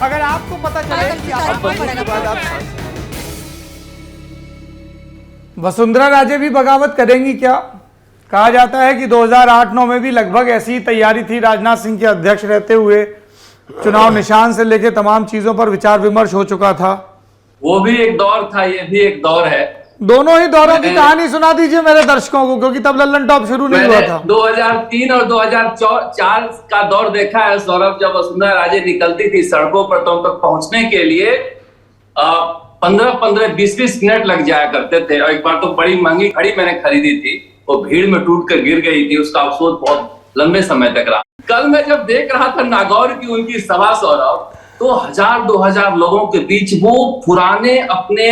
अगर आपको पता चले कि वसुंधरा राजे भी बगावत करेंगी क्या? कहा जाता है कि 2008-9 में भी लगभग ऐसी तैयारी थी। राजनाथ सिंह के अध्यक्ष रहते हुए चुनाव निशान से लेकर तमाम चीजों पर विचार विमर्श हो चुका था। वो भी एक दौर था, ये भी एक दौर है। दोनों ही दौरों की कहानी सुना दीजिए मेरे दर्शकों को, क्योंकि तब लल्लन टॉप शुरू नहीं हुआ था। 2003 और 2004 का दौर देखा है सौरभ, जब वसुंधरा राजे निकलती थी सड़कों पर तो तक पहुंचने के लिए 15-15, 20-20 मिनट लग जाया करते थे। और एक बार तो बड़ी महंगी घड़ी मैंने खरीदी थी, वो भीड़ में टूट कर गिर गई थी, उसका अफसोस बहुत लंबे समय तक रहा। कल मैं जब देख रहा था नागौर की उनकी सभा सौरभ, तो 1000-2000 लोगों के बीच वो पुराने अपने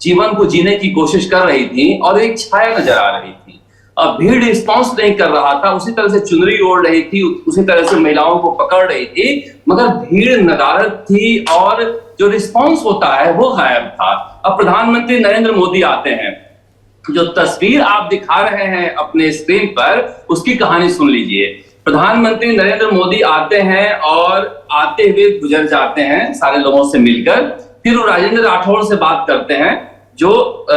जीवन को जीने की कोशिश कर रही थी और एक छाया नजर आ रही थी। भीड़ रिस्पॉन्स नहीं कर रहा था, उसी तरह से चुनरी ओढ़ रही थी, उसी तरह से महिलाओं को पकड़ रही थी, मगर भीड़ नदारद थी और जो रिस्पॉन्स होता है वो गायब था। अब प्रधानमंत्री नरेंद्र मोदी आते हैं, जो तस्वीर आप दिखा रहे हैं अपने स्क्रीन पर, उसकी कहानी सुन लीजिए। प्रधानमंत्री नरेंद्र मोदी आते हैं और आते हुए गुजर जाते हैं सारे लोगों से मिलकर, फिर वो राजेंद्र राठौड़ से बात करते हैं। जो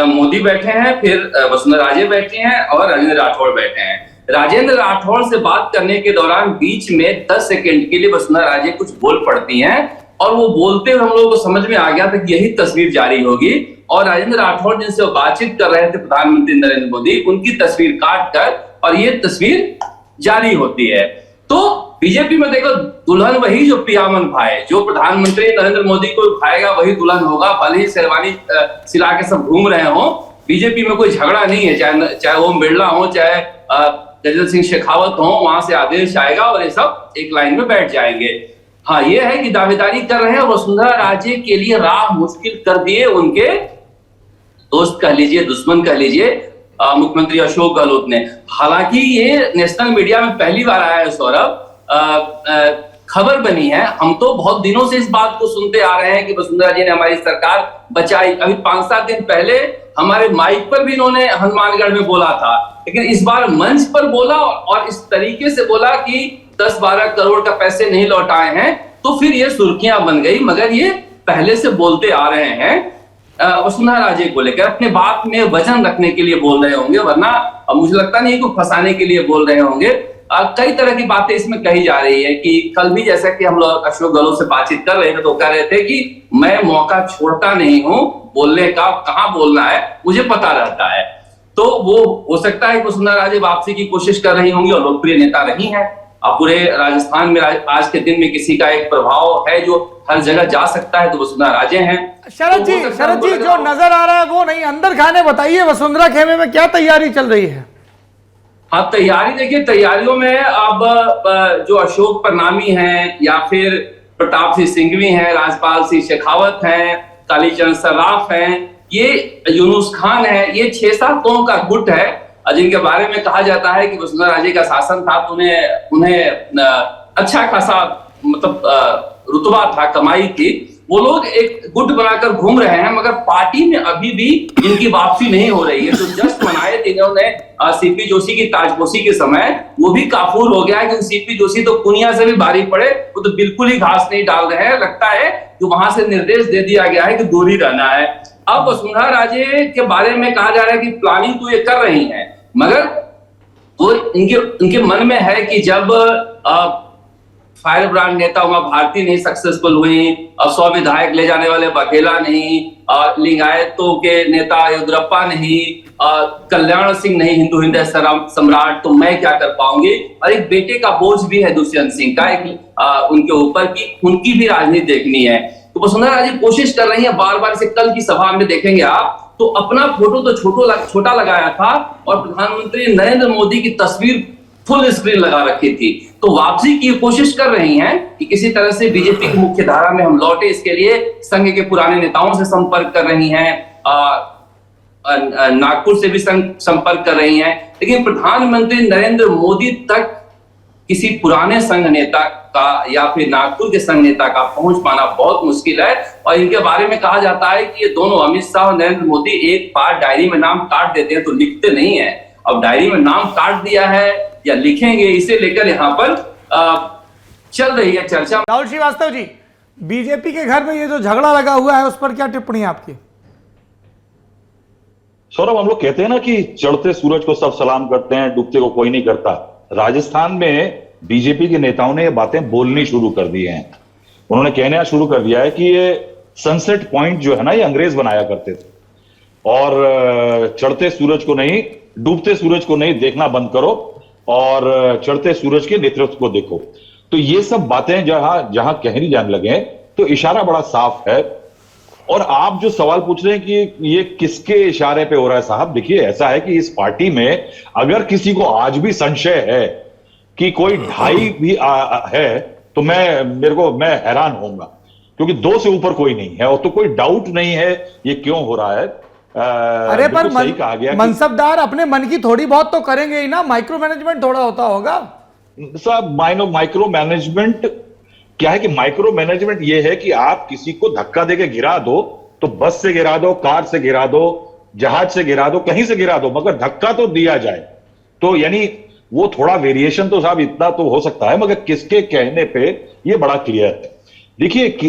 मोदी बैठे हैं, फिर वसुंधरा राजे बैठी हैं और राजेंद्र राठौड़ बैठे हैं। राजेंद्र राठौड़ से बात करने के दौरान बीच में 10 सेकंड के लिए वसुंधरा राजे कुछ बोल पड़ती हैं और वो बोलते हुए हम लोगों को समझ में आ गया था कि यही तस्वीर जारी होगी। और राजेंद्र राठौड़ जिनसे वो बातचीत कर रहे थे प्रधानमंत्री नरेंद्र मोदी, उनकी तस्वीर काट कर और ये तस्वीर जारी होती है। तो बीजेपी में देखो, दुल्हन वही जो पियामन भाई, जो प्रधानमंत्री नरेंद्र मोदी को भाएगा वही दुल्हन होगा, भले ही शेरवानी सिला के सब घूम रहे हो। बीजेपी में कोई झगड़ा नहीं है, चाहे ओम बिरला हो, चाहे गजेंद्र सिंह शेखावत हो, वहां से आदेश आएगा और ये सब एक लाइन में बैठ जाएंगे। हाँ, ये है कि दावेदारी कर रहे हैं वसुंधरा राजे के लिए राह मुश्किल कर दिए उनके दोस्त कह लीजिए, दुश्मन कह लीजिए, मुख्यमंत्री अशोक गहलोत ने। हालांकि ये नेशनल मीडिया में पहली बार आया है सौरभ, खबर बनी है। हम तो बहुत दिनों से इस बात को सुनते आ रहे हैं कि वसुंधरा जी ने हमारी सरकार बचाई। अभी 5-7 दिन पहले हमारे माइक पर भी इन्होंने हनुमानगढ़ में बोला था, लेकिन इस बार मंच पर बोला और इस तरीके से बोला कि 10-12 करोड़ का पैसे नहीं लौटाए हैं, तो फिर ये सुर्खियां बन गई। मगर ये पहले से बोलते आ रहे हैं वसुंधरा राजे को लेकर, अपने बात में वजन रखने के लिए बोल रहे होंगे, वरना मुझे लगता नहीं कि फंसाने के लिए बोल रहे होंगे। कई तरह की बातें इसमें कही जा रही है कि कल भी जैसा कि हम लोग अशोक गहलोत से बातचीत कर रहे थे तो कह रहे थे कि मैं मौका छोड़ता नहीं हूं बोलने का, कहां बोलना है मुझे पता रहता है। तो वो हो सकता है कि वसुंधरा राजे वापसी की कोशिश कर रही होंगी और लोकप्रिय नेता रही हैं। अब पूरे राजस्थान में आज के दिन में किसी का एक प्रभाव है जो हर जगह जा सकता है, तो वसुंधरा राजे हैं। शरद जी, जो नजर आ रहा है वो नहीं, अंदर खाने बताइए, वसुंधरा खेमे में क्या तैयारी चल रही है? हाँ, तैयारी देखिए, तैयारियों में अब जो अशोक परनामी हैं या फिर प्रताप सिंह सिंघवी हैं, राजपाल सिंह शेखावत हैं, कालीचरण सर्राफ हैं, ये यूनुस खान है, ये 6-7 लोगों का गुट है जिनके बारे में कहा जाता है कि वसुंधरा राजे का शासन था तो उन्हें अच्छा खासा मतलब रुतबा था, कमाई थी। वो लोग एक गुट बनाकर घूम रहे हैं, मगर पार्टी में अभी भी इनकी वापसी नहीं हो रही है। तो जस्ट मनाए थे इन्होंने सीपी जोशी की ताजपोशी के समय, वो भी काफूर हो गया है क्योंकि सीपी जोशी तो कुनिया से भी भारी पड़े, वो तो बिल्कुल ही घास नहीं डाल रहे हैं। लगता है कि वहां से निर्देश दे दिया गया है कि दूर ही रहना है। अब वसुंधरा राजे के बारे में कहा जा रहा है कि प्लानिंग तो ये कर रही है, मगर वो इनके मन में है कि जब फायर ब्रांड नेता उमा भारती नहीं सक्सेसफुल हुई, अब 100 विधायक ले जाने वाले बघेला नहीं, लिंगायतों के नेता येदियुरप्पा नहीं, कल्याण सिंह नहीं, हिंदू हृदय सम्राट, तो मैं क्या कर पाऊंगी। और एक बेटे का बोझ भी है दुष्यंत सिंह का उनके ऊपर की उनकी भी राजनीति देखनी है। तो वसुंधरा राजे कोशिश कर रही है बार बार से। कल की सभा में देखेंगे आप तो अपना फोटो तो छोटा लगाया था और प्रधानमंत्री नरेंद्र मोदी की तस्वीर फुल स्क्रीन लगा रखी थी। तो वापसी की कोशिश कर रही हैं कि किसी तरह से बीजेपी की मुख्य धारा में हम लौटे, इसके लिए संघ के पुराने नेताओं से संपर्क कर रही हैं, नागपुर से भी संपर्क कर रही हैं, लेकिन प्रधानमंत्री नरेंद्र मोदी तक किसी पुराने संघ नेता का या फिर नागपुर के संघ नेता का पहुंच पाना बहुत मुश्किल है। और इनके बारे में कहा जाता है कि ये दोनों अमित शाह और नरेंद्र मोदी एक बार डायरी में नाम काट देते हैं तो लिखते नहीं है। अब डायरी में नाम काट दिया है या लिखेंगे, इसे लेकर यहाँ पर चल रही है चर्चा। राहुल श्रीवास्तव जी, बीजेपी के घर में ये जो झगड़ा लगा हुआ है उस पर क्या टिप्पणी है आपकी? सौरभ, हम लोग कहते हैं ना कि चढ़ते सूरज को सब सलाम करते हैं, डूबते को कोई नहीं करता। राजस्थान में बीजेपी के नेताओं ने ये बातें बोलनी शुरू कर दी हैं। उन्होंने कहना शुरू कर दिया है कि ये सनसेट पॉइंट जो है ना, ये अंग्रेज बनाया करते थे और चढ़ते सूरज को नहीं, डूबते सूरज को नहीं, देखना बंद करो और चढ़ते सूरज के नेतृत्व को देखो। तो ये सब बातें जहां जहां कहनी जाने लगे तो इशारा बड़ा साफ है। और आप जो सवाल पूछ रहे हैं कि ये किसके इशारे पे हो रहा है, साहब देखिए, ऐसा है कि इस पार्टी में अगर किसी को आज भी संशय है कि कोई ढाई भी है तो मैं हैरान होऊंगा, क्योंकि 2 से ऊपर कोई नहीं है और तो कोई डाउट नहीं है ये क्यों हो रहा है। अरे पर सही कहा गया मनसबदार अपने मन की थोड़ी बहुत तो करेंगे ही ना, माइक्रो मैनेजमेंट थोड़ा होता होगा साहब। माइक्रो मैनेजमेंट क्या है कि माइक्रो मैनेजमेंट ये है कि आप किसी को धक्का देके गिरा दो, तो बस से गिरा दो, कार से गिरा दो, जहाज से गिरा दो, कहीं से गिरा दो, मगर धक्का तो दिया जाए। तो यानी वो थोड़ा वेरिएशन तो साहब इतना तो हो सकता है, मगर किसके कहने पे ये बड़ा क्लियर है। देखिए कि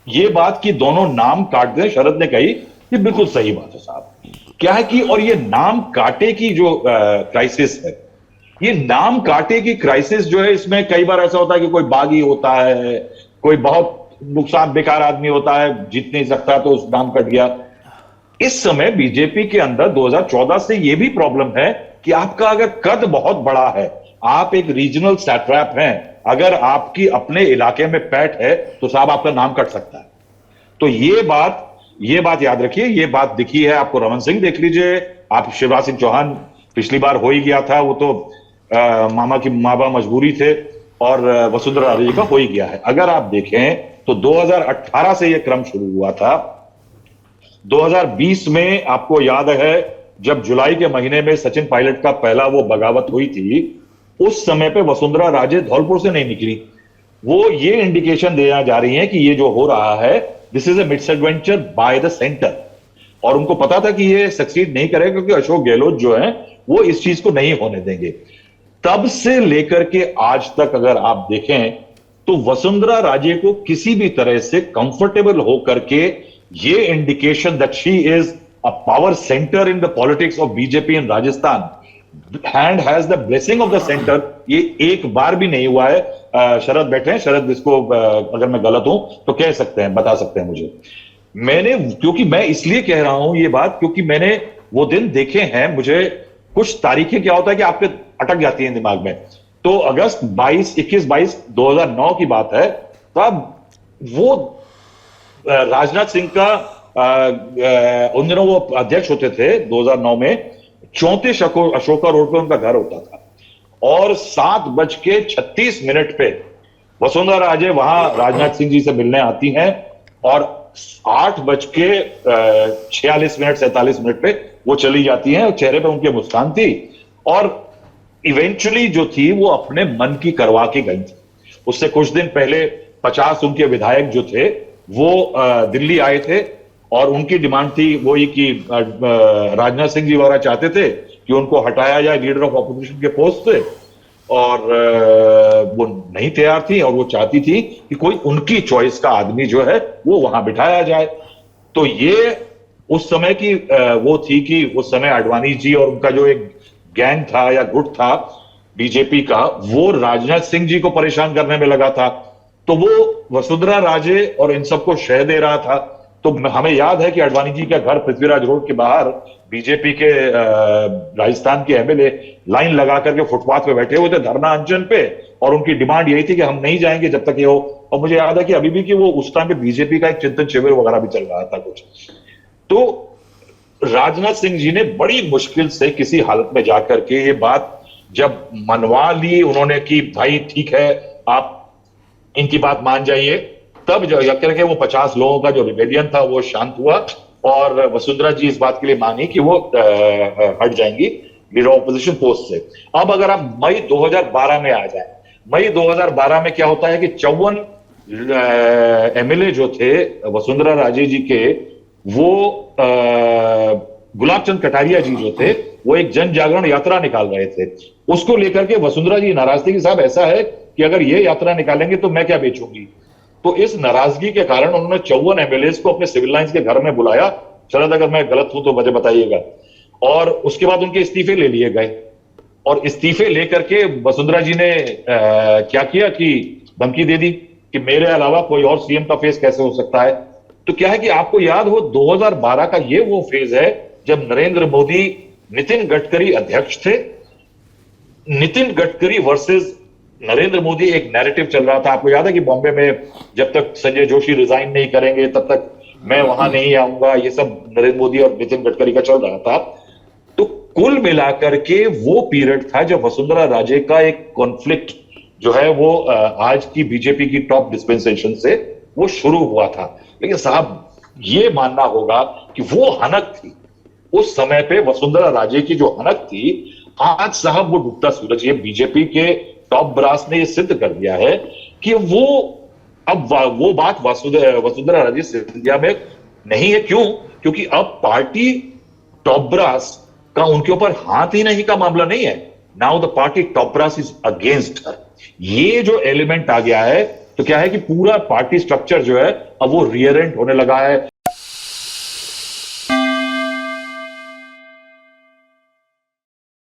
ये बात कि दोनों नाम काट दें, शरद ने कही, ये बिल्कुल सही बात है साहब। क्या है कि और ये नाम काटे की जो क्राइसिस है, ये नाम काटे की क्राइसिस जो है, इसमें कई बार ऐसा होता है कि कोई बागी होता है, कोई बहुत नुकसान बेकार आदमी होता है, जीत नहीं सकता तो उस नाम कट गया। इस समय बीजेपी के अंदर 2014 से यह भी प्रॉब्लम है कि आपका अगर कद बहुत बड़ा है, आप एक रीजनल सैट्रैप हैं, अगर आपकी अपने इलाके में पैठ है तो साहब आपका नाम कट सकता है। तो ये बात याद रखिए। ये बात दिखी है आपको, रमन सिंह देख लीजिए, आप शिवराज सिंह चौहान पिछली बार हो ही गया था, वो तो मामा की माँ मजबूरी थे, और वसुंधरा राजे का हो ही गया है। अगर आप देखें तो 2018 से यह क्रम शुरू हुआ था। 2020 में आपको याद है जब जुलाई के महीने में सचिन पायलट का पहला वो बगावत हुई थी, उस समय पे वसुंधरा राजे धौलपुर से नहीं निकली। वो ये इंडिकेशन देना जा रही है कि ये जो हो रहा है, this is a misadventure by the centre, और उनको पता था कि ये सक्सीड नहीं करेगा क्योंकि अशोक गहलोत जो है वो इस चीज को नहीं होने देंगे। तब से लेकर के आज तक अगर आप देखें तो वसुंधरा राजे को किसी भी तरह से कंफर्टेबल होकर के ये indication that she is a power centre in the politics of BJP in Rajasthan, hand has the blessing of the centre, ये एक बार भी नहीं हुआ है। शरद बैठे हैं, शरद इसको अगर मैं गलत हूं तो कह सकते हैं, बता सकते हैं मुझे। क्योंकि मैं इसलिए कह रहा हूं ये बात क्योंकि मैंने वो दिन देखे हैं। मुझे कुछ तारीखें क्या होता है कि आपके अटक जाती हैं दिमाग में। तो अगस्त 21-22 2009 की बात है, तब वो राजनाथ सिंह का उन दिनों वो अध्यक्ष होते थे 2009 में, 34 अशोका रोड पे उनका घर होता था, और 7:36 पे वसुंधरा राजे वहां राजनाथ सिंह जी से मिलने आती हैं, और 8:46-47 पे वो चली जाती हैं, और चेहरे पे उनके मुस्कान थी, और इवेंचुअली जो थी वो अपने मन की करवा के गई थी। उससे कुछ दिन पहले 50 उनके विधायक जो थे वो दिल्ली आए थे, और उनकी डिमांड थी वही कि राजनाथ सिंह जी वगैरह चाहते थे कि उनको हटाया जाए लीडर ऑफ ऑपोजिशन के पोस्ट से, और वो नहीं तैयार थी, और वो चाहती थी कि कोई उनकी चॉइस का आदमी जो है वो वहां बिठाया जाए। तो ये उस समय की वो थी कि उस समय आडवाणी जी और उनका जो एक गैंग था या गुट था बीजेपी का, वो राजनाथ सिंह जी को परेशान करने में लगा था। तो वो वसुंधरा राजे और इन सबको शह दे रहा था। तो हमें याद है कि आडवाणी जी का घर पृथ्वीराज रोड के बाहर बीजेपी के राजस्थान के एमएलए लाइन लगा करके फुटपाथ पे बैठे हुए थे धरना अनशन पे, और उनकी डिमांड यही थी कि हम नहीं जाएंगे जब तक ये हो। और मुझे याद है कि अभी भी कि वो उस टाइम पे बीजेपी का एक चिंतन शिविर वगैरह भी चल रहा था कुछ। तो राजनाथ सिंह जी ने बड़ी मुश्किल से किसी हालत में जाकर के ये बात जब मनवा ली उन्होंने कि भाई ठीक है आप इनकी बात मान जाइए, तब जो करके वो 50 लोगों का जो रिबेलियन था वो शांत हुआ, और वसुंधरा जी इस बात के लिए मानी कि वो हट जाएंगी लीडर ऑपोजिशन पोस्ट से। अब अगर आप मई 2012 में आ जाए, मई 2012 में क्या होता है कि 54 एमएलए जो थे वसुंधरा राजे जी के, वो गुलाब चंद कटारिया जी जो थे वो एक जन जागरण यात्रा निकाल रहे थे। उसको लेकर के वसुंधरा जी नाराज थे कि साहब ऐसा है कि अगर ये यात्रा निकालेंगे तो मैं क्या बेचूंगी। तो इस नाराजगी के कारण उन्होंने 54 एमएलएस को अपने सिविल लाइंस के घर में बुलाया। शरद, अगर मैं गलत हूं तो मुझे बताइएगा। और उसके बाद उनके इस्तीफे ले लिए गए, और इस्तीफे लेकर के वसुंधरा जी ने क्या किया कि धमकी दे दी कि मेरे अलावा कोई और सीएम का फेस कैसे हो सकता है। तो क्या है कि आपको याद हो 2012 का ये वो फेज है जब नरेंद्र मोदी नितिन गडकरी अध्यक्ष थे। नितिन गडकरी वर्सेस नरेंद्र मोदी एक नैरेटिव चल रहा था। आपको याद है कि बॉम्बे में जब तक संजय जोशी रिजाइन नहीं करेंगे तब तक मैं वहां नहीं आऊंगा, ये सब नरेंद्र मोदी और नितिन गडकरी का चल रहा था। तो कुल मिलाकर के वो पीरियड था जब वसुंधरा राजे का एक कॉन्फ्लिक्ट जो है वो आज की बीजेपी की टॉप डिस्पेंसेशन से वो शुरू हुआ था। लेकिन साहब ये मानना होगा कि वो हनक थी उस समय पे, वसुंधरा राजे की जो हनक थी, आज साहब वो डूबता सूरज। ये बीजेपी के टॉप ब्रास ने ये सिद्ध कर दिया है कि वो अब वो बात वसुंधरा राजे सिंधिया में नहीं है। क्यों? क्योंकि अब पार्टी टॉप ब्रास का उनके ऊपर हाथ ही नहीं का मामला नहीं है। Now the party top brass is against her. ये जो एलिमेंट आ गया है तो क्या है कि पूरा पार्टी स्ट्रक्चर जो है अब वो रियरेंट होने लगा है।